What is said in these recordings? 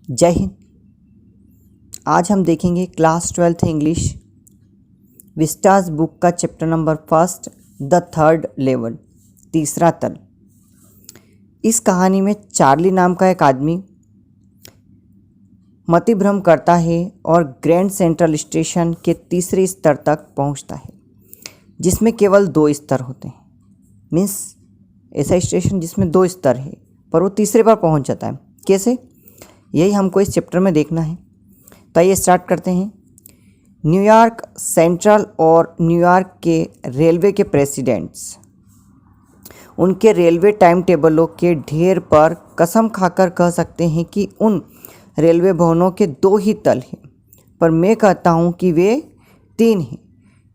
जय हिंद। आज हम देखेंगे class 12th English Vistas book का chapter number first the third level, तीसरा तल। इस कहानी में चार्ली नाम का एक आदमी मतिभ्रम करता है और ग्रैंड सेंट्रल स्टेशन के तीसरे स्तर तक पहुंचता है, जिसमें केवल 2 स्तर होते हैं। मीन्स ऐसा स्टेशन जिसमें 2 स्तर है, पर वो तीसरे पर पहुंच जाता है। कैसे, यही हमको इस चैप्टर में देखना है। तो आइए स्टार्ट करते हैं। न्यूयॉर्क सेंट्रल और न्यूयॉर्क के रेलवे के प्रेसिडेंट्स उनके रेलवे टाइम टेबलों के ढेर पर कसम खाकर कह सकते हैं कि उन रेलवे भवनों के 2 ही तल हैं, पर मैं कहता हूं कि वे 3 हैं,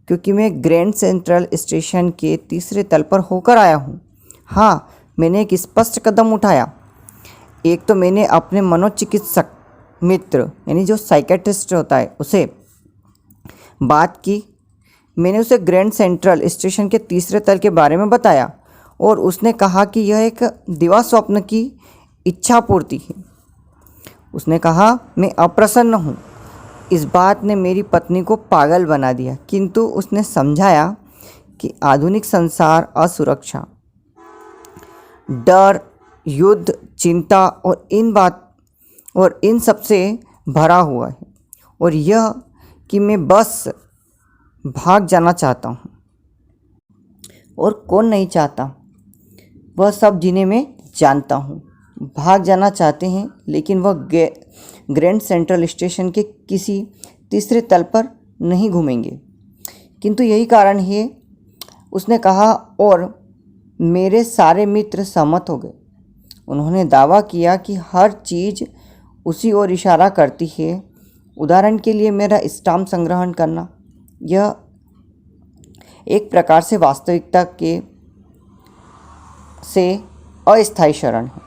क्योंकि मैं ग्रैंड सेंट्रल स्टेशन के तीसरे तल पर होकर आया हूं। हाँ, मैंने एक स्पष्ट कदम उठाया। एक तो मैंने अपने मनोचिकित्सक मित्र यानी जो साइकेट्रिस्ट होता है उसे बात की। मैंने उसे ग्रैंड सेंट्रल स्टेशन के तीसरे तल के बारे में बताया और उसने कहा कि यह एक दिवा स्वप्न की इच्छा पूर्ति है। उसने कहा, मैं अप्रसन्न हूँ। इस बात ने मेरी पत्नी को पागल बना दिया, किंतु उसने समझाया कि आधुनिक संसार असुरक्षा, डर, युद्ध, चिंता और इन सब से भरा हुआ है, और यह कि मैं बस भाग जाना चाहता हूँ। और कौन नहीं चाहता, वह सब जिन्हें मैं जानता हूँ भाग जाना चाहते हैं, लेकिन वह ग्रैंड सेंट्रल स्टेशन के किसी तीसरे तल पर नहीं घूमेंगे। किंतु यही कारण है, उसने कहा, और मेरे सारे मित्र सहमत हो गए। उन्होंने दावा किया कि हर चीज़ उसी ओर इशारा करती है। उदाहरण के लिए मेरा स्टाम्प संग्रहण करना, यह एक प्रकार से वास्तविकता से अस्थायी शरण है।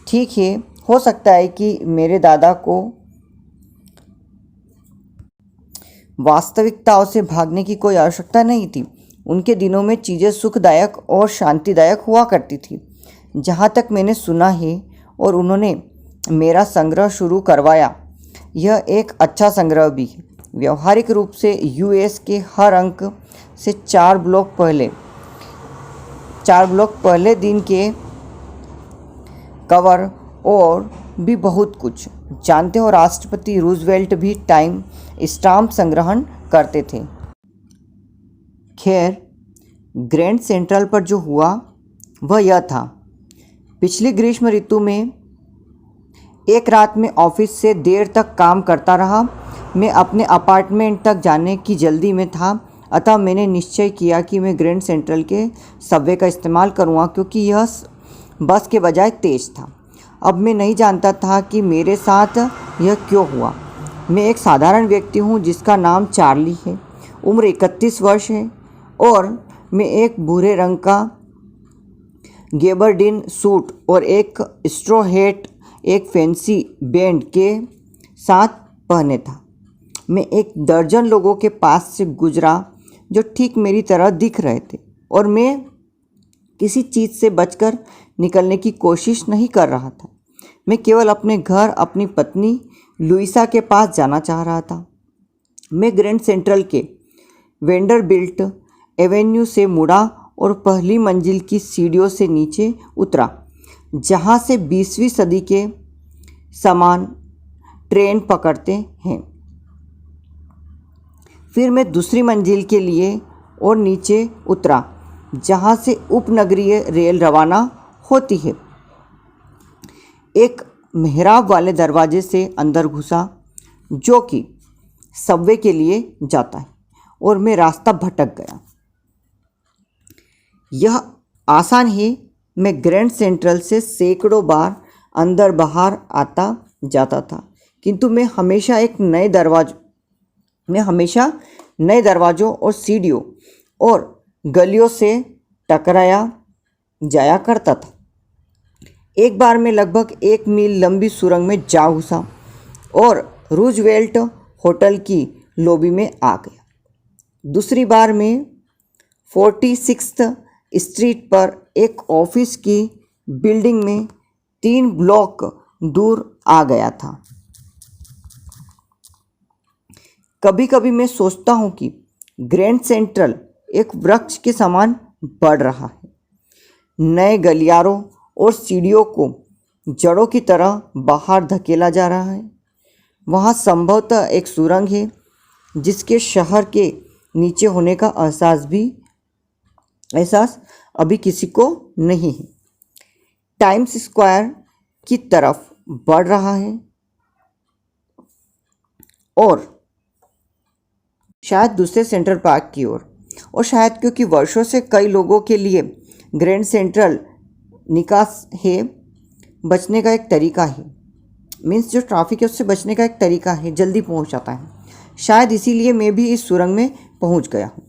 ठीक है, हो सकता है कि मेरे दादा को वास्तविकताओं से भागने की कोई आवश्यकता नहीं थी। उनके दिनों में चीज़ें सुखदायक और शांतिदायक हुआ करती थी, जहाँ तक मैंने सुना है, और उन्होंने मेरा संग्रह शुरू करवाया। यह एक अच्छा संग्रह भी है। व्यवहारिक रूप से यूएस के हर अंक से 4 ब्लॉक पहले दिन के कवर और भी बहुत कुछ जानते हो। राष्ट्रपति रूजवेल्ट भी टाइम स्टाम्प संग्रहण करते थे। खैर, ग्रैंड सेंट्रल पर जो हुआ वह यह था। पिछली ग्रीष्म ऋतु में एक रात में ऑफिस से देर तक काम करता रहा। मैं अपने अपार्टमेंट तक जाने की जल्दी में था, अतः मैंने निश्चय किया कि मैं ग्रैंड सेंट्रल के सबवे का इस्तेमाल करूँगा, क्योंकि यह बस के बजाय तेज था। अब मैं नहीं जानता था कि मेरे साथ यह क्यों हुआ। मैं एक साधारण व्यक्ति हूँ जिसका नाम चार्ली है। उम्र 31 वर्ष है और मैं एक भूरे रंग का गैबरडीन सूट और एक स्ट्रॉ हैट एक फैंसी बैंड के साथ पहने था। मैं एक दर्जन लोगों के पास से गुजरा जो ठीक मेरी तरह दिख रहे थे, और मैं किसी चीज़ से बचकर निकलने की कोशिश नहीं कर रहा था। मैं केवल अपने घर, अपनी पत्नी लुइसा के पास जाना चाह रहा था। मैं ग्रैंड सेंट्रल के वेंडरबिल्ट एवेन्यू से मुड़ा और पहली मंजिल की सीढ़ियों से नीचे उतरा, जहाँ से 20वीं सदी के समान ट्रेन पकड़ते हैं। फिर मैं दूसरी मंजिल के लिए और नीचे उतरा, जहाँ से उपनगरीय रेल रवाना होती है। एक मेहराब वाले दरवाजे से अंदर घुसा, जो कि सबवे के लिए जाता है, और मैं रास्ता भटक गया। यह आसान है। मैं ग्रैंड सेंट्रल से सैकड़ों बार अंदर बाहर आता जाता था, किंतु मैं हमेशा नए दरवाज़ों और सीढ़ियों और गलियों से टकराया जाया करता था। एक बार मैं लगभग 1 मील लंबी सुरंग में जा घुसा और रूजवेल्ट होटल की लॉबी में आ गया। दूसरी बार मैं 46th स्ट्रीट पर एक ऑफिस की बिल्डिंग में 3 ब्लॉक दूर आ गया था। कभी कभी मैं सोचता हूँ कि ग्रैंड सेंट्रल एक वृक्ष के समान बढ़ रहा है, नए गलियारों और सीढ़ियों को जड़ों की तरह बाहर धकेला जा रहा है। वहाँ संभवतः एक सुरंग है जिसके शहर के नीचे होने का एहसास अभी किसी को नहीं है। टाइम्स स्क्वायर की तरफ बढ़ रहा है और शायद दूसरे सेंट्रल पार्क की ओर। और शायद क्योंकि वर्षों से कई लोगों के लिए ग्रैंड सेंट्रल निकास है, बचने का एक तरीका है। मीन्स जो ट्रैफिक है उससे बचने का एक तरीका है, जल्दी पहुंच जाता है। शायद इसीलिए मैं भी इस सुरंग में पहुंच गया हूं।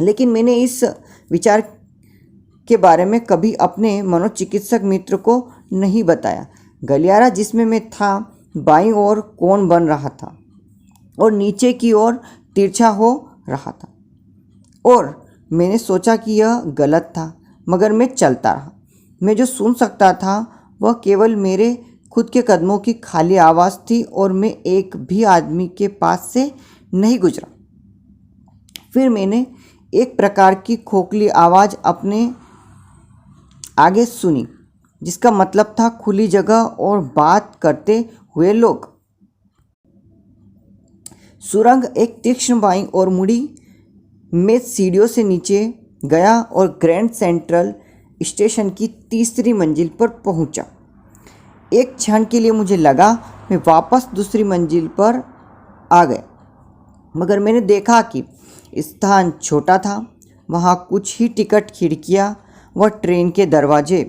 लेकिन मैंने इस विचार के बारे में कभी अपने मनोचिकित्सक मित्र को नहीं बताया। गलियारा जिसमें मैं था बाईं ओर कोण बन रहा था और नीचे की ओर तिरछा हो रहा था, और मैंने सोचा कि यह गलत था, मगर मैं चलता रहा। मैं जो सुन सकता था वह केवल मेरे खुद के कदमों की खाली आवाज़ थी और मैं एक भी आदमी के पास से नहीं गुजरा। फिर मैंने एक प्रकार की खोखली आवाज़ अपने आगे सुनी, जिसका मतलब था खुली जगह और बात करते हुए लोग। सुरंग एक तीक्ष्ण बाईं ओर मुड़ी। मैं सीढ़ियों से नीचे गया और ग्रैंड सेंट्रल स्टेशन की तीसरी मंजिल पर पहुंचा। एक क्षण के लिए मुझे लगा मैं वापस दूसरी मंजिल पर आ गया, मगर मैंने देखा कि स्थान छोटा था। वहाँ कुछ ही टिकट खिड़कियाँ व ट्रेन के दरवाजे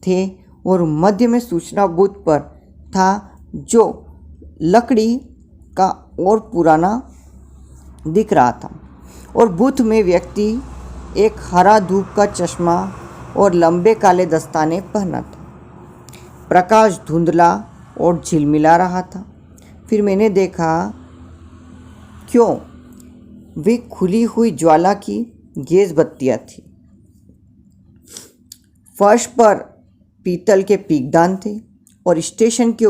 थे और मध्य में सूचना बूथ पर था, जो लकड़ी का और पुराना दिख रहा था। और बूथ में व्यक्ति एक हरा धूप का चश्मा और लंबे काले दस्ताने पहना था। प्रकाश धुंधला और झिलमिला रहा था। फिर मैंने देखा क्यों वे खुली हुई ज्वाला की गेज बत्तियाँ थीं। फर्श पर पीतल के पीकदान थे और स्टेशन के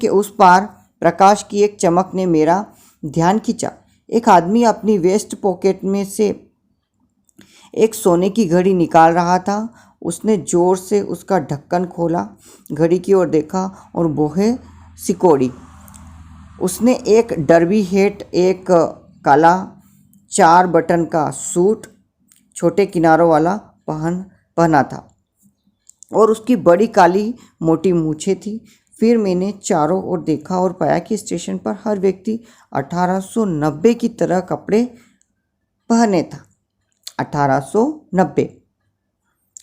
उस पार प्रकाश की एक चमक ने मेरा ध्यान खींचा। एक आदमी अपनी वेस्ट पॉकेट में से एक सोने की घड़ी निकाल रहा था। उसने जोर से उसका ढक्कन खोला, घड़ी की ओर देखा और बोहे सिकोड़ी। उसने एक डर्बी हैट, एक काला 4 बटन का सूट छोटे किनारों वाला पहना था और उसकी बड़ी काली मोटी मूछें थी। फिर मैंने चारों ओर देखा और पाया कि स्टेशन पर हर व्यक्ति 1890 की तरह कपड़े पहने था। 1890,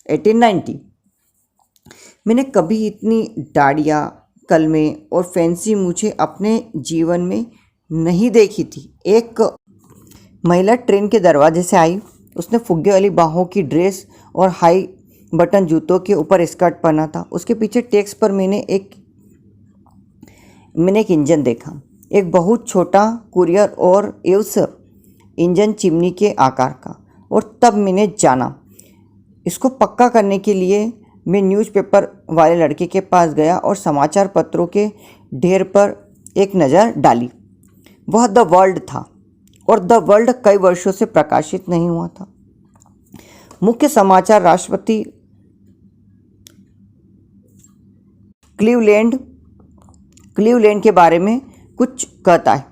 1890। मैंने कभी इतनी दाढ़ियाँ, कलमे और फैंसी मूछें अपने जीवन में नहीं देखी थी। एक महिला ट्रेन के दरवाजे से आई। उसने फुग्गे वाली बाहों की ड्रेस और हाई बटन जूतों के ऊपर स्कर्ट पहना था। उसके पीछे डेस्क पर मैंने एक इंजन देखा, एक बहुत छोटा कुरियर और एव्स इंजन, चिमनी के आकार का। और तब मैंने जाना। इसको पक्का करने के लिए मैं न्यूज़पेपर वाले लड़के के पास गया और समाचार पत्रों के ढेर पर एक नज़र डाली। वह द वर्ल्ड था और द वर्ल्ड कई वर्षों से प्रकाशित नहीं हुआ था। मुख्य समाचार राष्ट्रपति क्लीवलैंड के बारे में कुछ कहता है।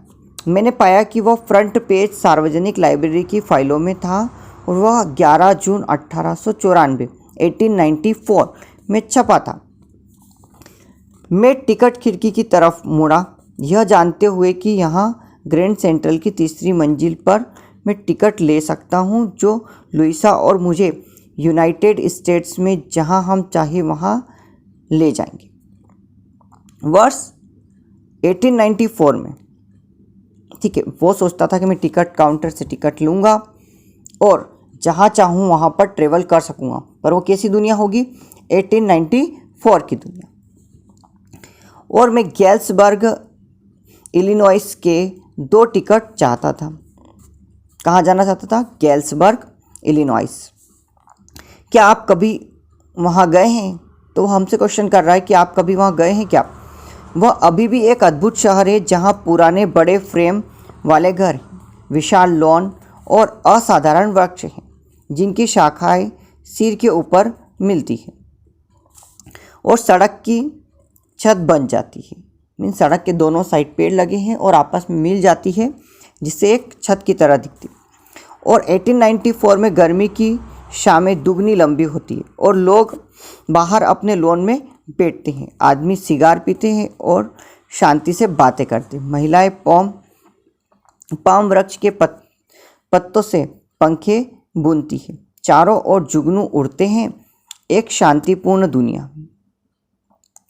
मैंने पाया कि वह फ्रंट पेज सार्वजनिक लाइब्रेरी की फाइलों में था और वह 11 जून 1894 में छपा था। मैं टिकट खिड़की की तरफ मुड़ा, यह जानते हुए कि यहाँ ग्रैंड सेंट्रल की तीसरी मंजिल पर मैं टिकट ले सकता हूँ, जो लुइसा और मुझे यूनाइटेड स्टेट्स में जहाँ हम चाहे वहाँ ले जाएंगे। वर्ष 1894 में, ठीक है, वो सोचता था कि मैं टिकट काउंटर से टिकट लूँगा और जहाँ चाहूँ वहाँ पर ट्रेवल कर सकूँगा। पर वो कैसी दुनिया होगी? 1894 की दुनिया। और मैं गैल्सबर्ग इलिनॉइस के 2 टिकट चाहता था। कहाँ जाना चाहता था? गैल्सबर्ग इलिनॉइस। क्या आप कभी वहाँ गए हैं? तो वो हमसे क्वेश्चन कर रहा है कि आप कभी वहाँ गए हैं क्या। वह अभी भी एक अद्भुत शहर है जहाँ पुराने बड़े फ्रेम वाले घर, विशाल लॉन और असाधारण वृक्ष हैं जिनकी शाखाएं सिर के ऊपर मिलती है और सड़क की छत बन जाती है। मीन सड़क के दोनों साइड पेड़ लगे हैं और आपस में मिल जाती है जिससे एक छत की तरह दिखती है। और 1894 में गर्मी की शामें दुगनी लंबी होती है और लोग बाहर अपने लॉन में बैठते हैं। आदमी सिगार पीते हैं और शांति से बातें करते हैं। महिलाएं पाम वृक्ष के पत्तों से पंखे बुनती है। चारों ओर जुगनू उड़ते हैं। एक शांतिपूर्ण दुनिया।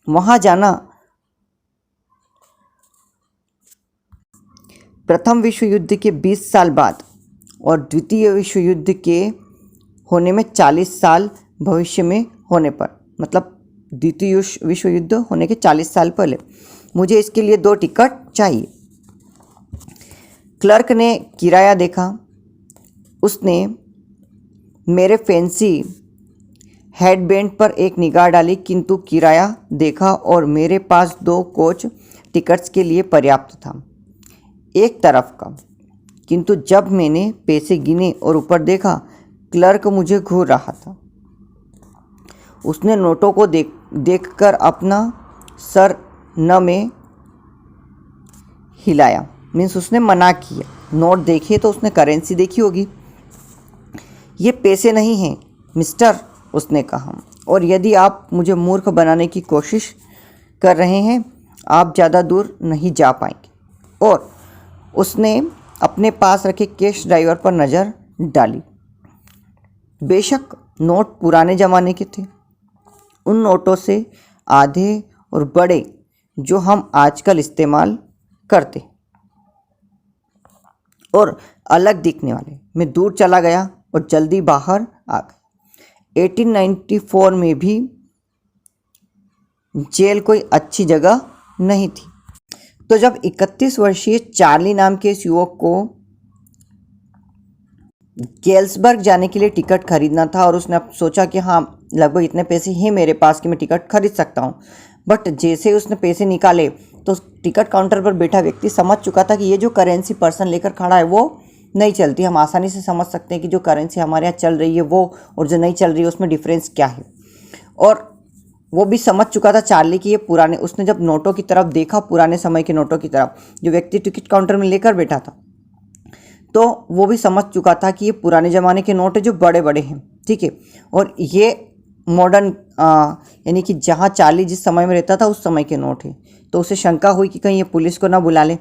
वहाँ जाना प्रथम विश्व युद्ध के 20 साल बाद और द्वितीय विश्व युद्ध के होने में 40 साल भविष्य में होने पर, मतलब द्वितीय विश्व युद्ध होने के 40 साल पहले मुझे इसके लिए 2 टिकट चाहिए। क्लर्क ने किराया देखा। उसने मेरे फैंसी हेडबैंड पर एक निगाह डाली किंतु किराया देखा और मेरे पास 2 कोच टिकट्स के लिए पर्याप्त था, एक तरफ का। किंतु जब मैंने पैसे गिने और ऊपर देखा, क्लर्क मुझे घूर रहा था। उसने नोटों को देखकर अपना सर न में हिलाया। मीन्स उसने मना किया। नोट देखे तो उसने करेंसी देखी होगी। ये पैसे नहीं हैं मिस्टर, उसने कहा, और यदि आप मुझे मूर्ख बनाने की कोशिश कर रहे हैं आप ज़्यादा दूर नहीं जा पाएंगे। और उसने अपने पास रखे कैश ड्राइवर पर नज़र डाली। बेशक नोट पुराने ज़माने के थे। उन नोटों से आधे और बड़े जो हम आजकल इस्तेमाल करते और अलग दिखने वाले। मैं दूर चला गया और जल्दी बाहर आ गया। 1894 में भी जेल कोई अच्छी जगह नहीं थी। तो जब 31 वर्षीय चार्ली नाम के इस युवक को गेल्सबर्ग जाने के लिए टिकट खरीदना था और उसने सोचा कि हाँ लगभग इतने पैसे ही मेरे पास कि मैं टिकट खरीद सकता हूँ, बट जैसे उसने पैसे निकाले तो टिकट काउंटर पर बैठा व्यक्ति समझ चुका था कि ये जो करेंसी पर्सन लेकर खड़ा है वो नहीं चलती। हम आसानी से समझ सकते हैं कि जो करेंसी हमारे यहाँ चल रही है वो और जो नहीं चल रही है उसमें डिफरेंस क्या है। और वो भी समझ चुका था चार्ली कि ये पुराने, उसने जब नोटों की तरफ देखा, पुराने समय के नोटों की तरफ जो व्यक्ति टिकट काउंटर में लेकर बैठा था, तो वो भी समझ चुका था कि ये पुराने ज़माने के नोट है जो बड़े बड़े हैं, ठीक है। और ये मॉडर्न यानी कि जहाँ चार्ली जिस समय में रहता था उस समय के नोट है। तो उसे शंका हुई कि कहीं ये पुलिस को ना बुला ले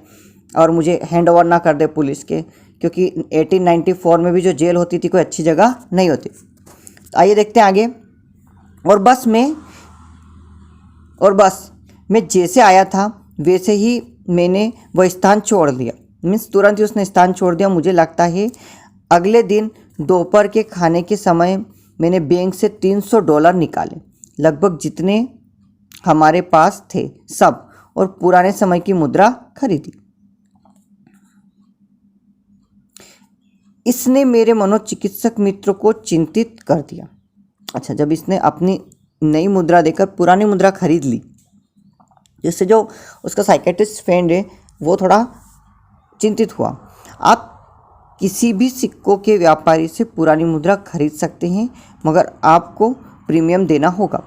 और मुझे हैंड ओवर ना कर दे पुलिस के, क्योंकि 1894 में भी जो जेल होती थी कोई अच्छी जगह नहीं होती। तो आइए देखते हैं आगे। और बस मैं जैसे आया था वैसे ही मैंने वह स्थान छोड़ दिया। मीन्स तुरंत ही उसने स्थान छोड़ दिया। मुझे लगता है अगले दिन दोपहर के खाने के समय मैंने बैंक से $300 निकाले, लगभग जितने हमारे पास थे सब, और पुराने समय की मुद्रा खरीदी। इसने मेरे मनोचिकित्सक मित्र को चिंतित कर दिया। अच्छा, जब इसने अपनी नई मुद्रा देकर पुरानी मुद्रा खरीद ली, जिससे जो उसका साइकेट्रिस्ट फ्रेंड है वो थोड़ा चिंतित हुआ। आप किसी भी सिक्कों के व्यापारी से पुरानी मुद्रा खरीद सकते हैं, मगर आपको प्रीमियम देना होगा।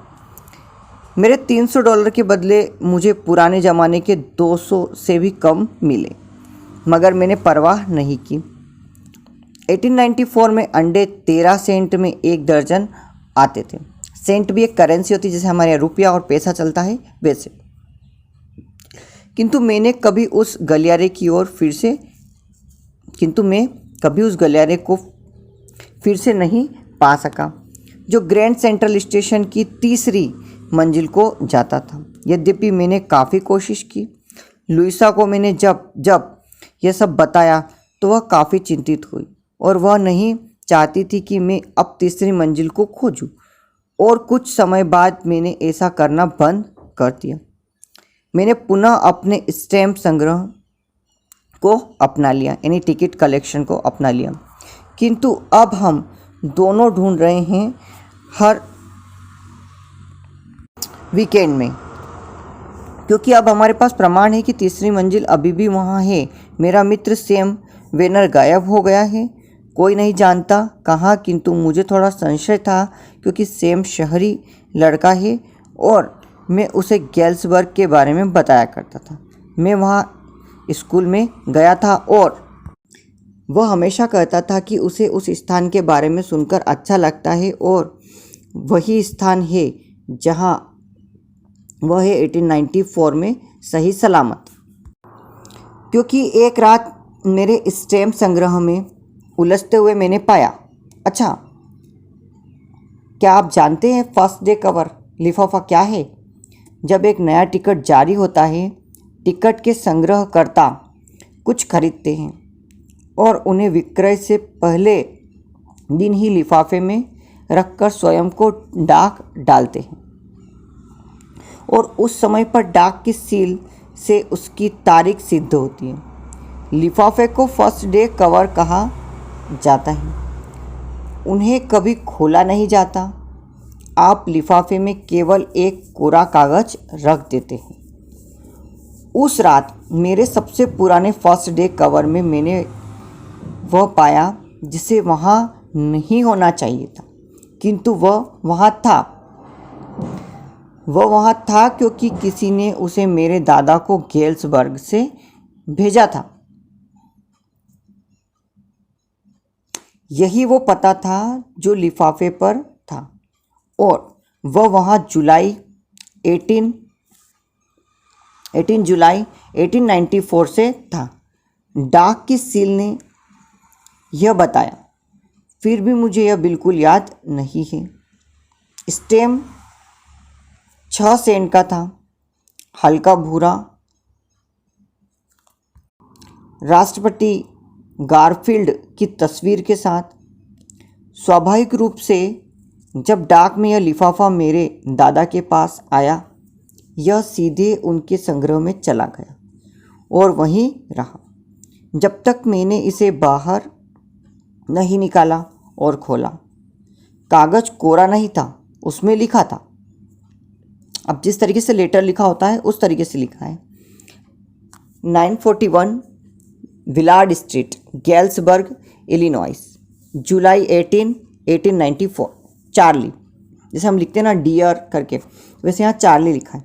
मेरे $300 के बदले मुझे पुराने ज़माने के 200 से भी कम मिले, मगर मैंने परवाह नहीं की। 1894 में अंडे 13 सेंट में 1 दर्जन आते थे। सेंट भी एक करेंसी होती है, जैसे हमारे यहाँ रुपया और पैसा चलता है वैसे। किंतु मैं कभी उस गलियारे को फिर से नहीं पा सका जो ग्रैंड सेंट्रल स्टेशन की 3री मंजिल को जाता था। यद्यपि मैंने काफ़ी कोशिश की। लुइसा को मैंने जब यह सब बताया तो वह काफ़ी चिंतित हुई और वह नहीं चाहती थी कि मैं अब 3री मंजिल को खोजूं। और कुछ समय बाद मैंने ऐसा करना बंद कर दिया। मैंने पुनः अपने स्टैम्प संग्रह को अपना लिया, यानी टिकट कलेक्शन को अपना लिया। किंतु अब हम दोनों ढूंढ रहे हैं हर वीकेंड में, क्योंकि अब हमारे पास प्रमाण है कि तीसरी मंजिल अभी भी वहाँ है। मेरा मित्र सैम वेनर गायब हो गया है, कोई नहीं जानता कहाँ, किंतु मुझे थोड़ा संशय था क्योंकि सैम शहरी लड़का है और मैं उसे गैल्सबर्ग के बारे में बताया करता था। मैं वहाँ स्कूल में गया था और वह हमेशा कहता था कि उसे उस स्थान के बारे में सुनकर अच्छा लगता है और वही स्थान है जहाँ वह है 1894 में सही सलामत। क्योंकि एक रात मेरे स्टैम्प संग्रह में उलझते हुए मैंने पाया। अच्छा, क्या आप जानते हैं फर्स्ट डे कवर लिफाफा क्या है? जब एक नया टिकट जारी होता है, टिकट के संग्रहकर्ता कुछ खरीदते हैं और उन्हें विक्रय से पहले दिन ही लिफाफे में रखकर स्वयं को डाक डालते हैं और उस समय पर डाक की सील से उसकी तारीख सिद्ध होती है। लिफाफे को फर्स्ट डे कवर कहा जाता है। उन्हें कभी खोला नहीं जाता। आप लिफाफे में केवल एक कोरा कागज रख देते हैं। उस रात मेरे सबसे पुराने फर्स्ट डे कवर में मैंने वह पाया जिसे वहाँ नहीं होना चाहिए था, किंतु वह वहाँ था। वह वहाँ था क्योंकि किसी ने उसे मेरे दादा को गैल्सबर्ग से भेजा था। यही वो पता था जो लिफाफे पर था और वह वहाँ 18 जुलाई 1894 से था। डाक की सील ने यह बताया, फिर भी मुझे यह बिल्कुल याद नहीं है। स्टैम्प 6 सेंट का था, हल्का भूरा। राष्ट्रपति गारफील्ड की तस्वीर के साथ। स्वाभाविक रूप से जब डाक में यह लिफाफा मेरे दादा के पास आया, यह सीधे उनके संग्रह में चला गया और वहीं रहा जब तक मैंने इसे बाहर नहीं निकाला और खोला। कागज़ कोरा नहीं था, उसमें लिखा था। अब जिस तरीके से लेटर लिखा होता है उस तरीके से लिखा है। 941 विलार्ड स्ट्रीट, गैल्सबर्ग, इलिनॉइस, जुलाई 18, 1894। चार्ली, जैसे हम लिखते हैं ना डियर करके, वैसे यहाँ चार्ली लिखा है।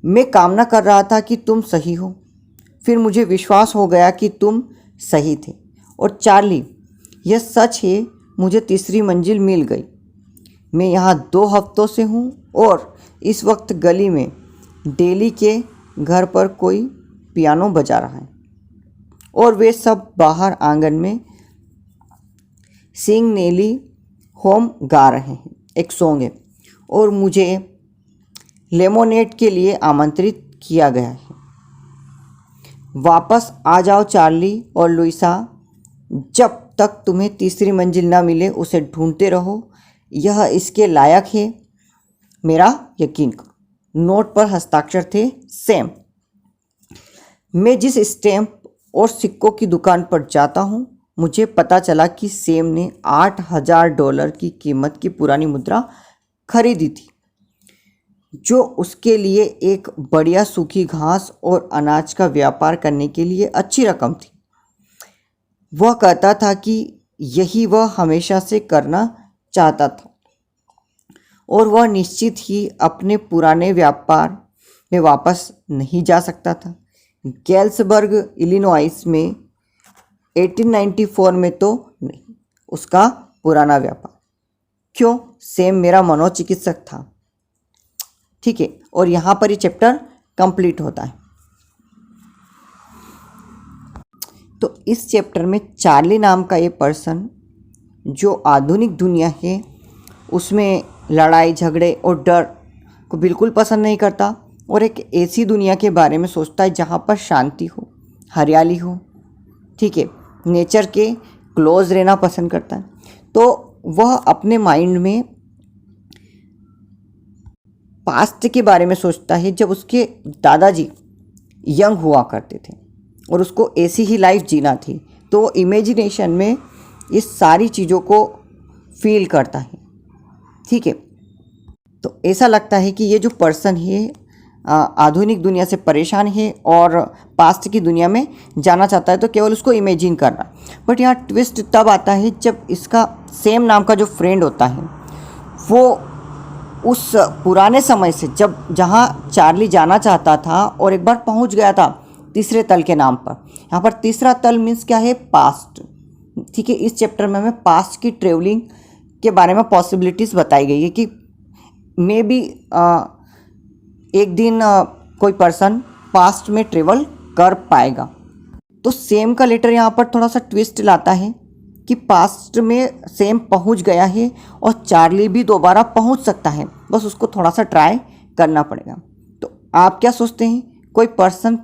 मैं कामना कर रहा था कि तुम सही हो, फिर मुझे विश्वास हो गया कि तुम सही थे। और चार्ली, यह सच है, मुझे तीसरी मंजिल मिल गई। मैं यहाँ 2 हफ्तों से हूँ और इस वक्त गली में डेली के घर पर कोई पियानो बजा रहा है और वे सब बाहर आंगन में सिंग नेली होम गा रहे हैं, एक सॉन्ग है, और मुझे लेमोनेड के लिए आमंत्रित किया गया है। वापस आ जाओ चार्ली और लुइसा, जब तक तुम्हें तीसरी मंजिल ना मिले उसे ढूंढते रहो, यह इसके लायक है, मेरा यकीन करो। नोट पर हस्ताक्षर थे सैम। मैं जिस स्टैम्प और सिक्कों की दुकान पर जाता हूँ, मुझे पता चला कि सैम ने $8,000 की कीमत की पुरानी मुद्रा खरीदी थी, जो उसके लिए एक बढ़िया सूखी घास और अनाज का व्यापार करने के लिए अच्छी रकम थी। वह कहता था कि यही वह हमेशा से करना चाहता था और वह निश्चित ही अपने पुराने व्यापार में वापस नहीं जा सकता था। गैल्सबर्ग, इलिनॉइस में 1894 में तो नहीं, उसका पुराना व्यापार। क्यों? सैम मेरा मनोचिकित्सक था। ठीक है, और यहाँ पर ये चैप्टर कंप्लीट होता है। तो इस चैप्टर में चार्ली नाम का ये पर्सन, जो आधुनिक दुनिया है उसमें लड़ाई झगड़े और डर को बिल्कुल पसंद नहीं करता और एक ऐसी दुनिया के बारे में सोचता है जहाँ पर शांति हो, हरियाली हो, ठीक है, नेचर के क्लोज रहना पसंद करता है। तो वह अपने माइंड में पास्ट के बारे में सोचता है जब उसके दादाजी यंग हुआ करते थे और उसको ऐसी ही लाइफ जीना थी, तो वो इमेजिनेशन में इस सारी चीज़ों को फील करता है। ठीक है, तो ऐसा लगता है कि ये जो पर्सन है आधुनिक दुनिया से परेशान है और पास्ट की दुनिया में जाना चाहता है, तो केवल उसको इमेजिन करना। बट यहाँ ट्विस्ट तब आता है जब इसका सेम नाम का जो फ्रेंड होता है वो उस पुराने समय से जहाँ चार्ली जाना चाहता था और एक बार पहुँच गया था तीसरे तल के नाम पर। यहाँ पर तीसरा तल मीन्स क्या है, पास्ट। ठीक है, इस चैप्टर में हमें पास्ट की ट्रेवलिंग के बारे में पॉसिबिलिटीज़ बताई गई है कि मे बी एक दिन कोई पर्सन पास्ट में ट्रेवल कर पाएगा। तो सेम का लेटर यहाँ पर थोड़ा सा ट्विस्ट लाता है कि पास्ट में सेम पहुँच गया है और चार्ली भी दोबारा पहुँच सकता है, बस उसको थोड़ा सा ट्राई करना पड़ेगा। तो आप क्या सोचते हैं, कोई पर्सन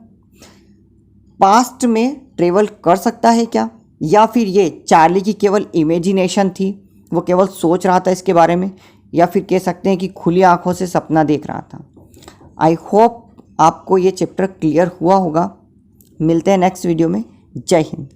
पास्ट में ट्रेवल कर सकता है क्या, या फिर ये चार्ली की केवल इमेजिनेशन थी, वो केवल सोच रहा था इसके बारे में, या फिर कह सकते हैं कि खुली आंखों से सपना देख रहा था। आई होप आपको ये चैप्टर क्लियर हुआ होगा। मिलते हैं नेक्स्ट वीडियो में। जय हिंद।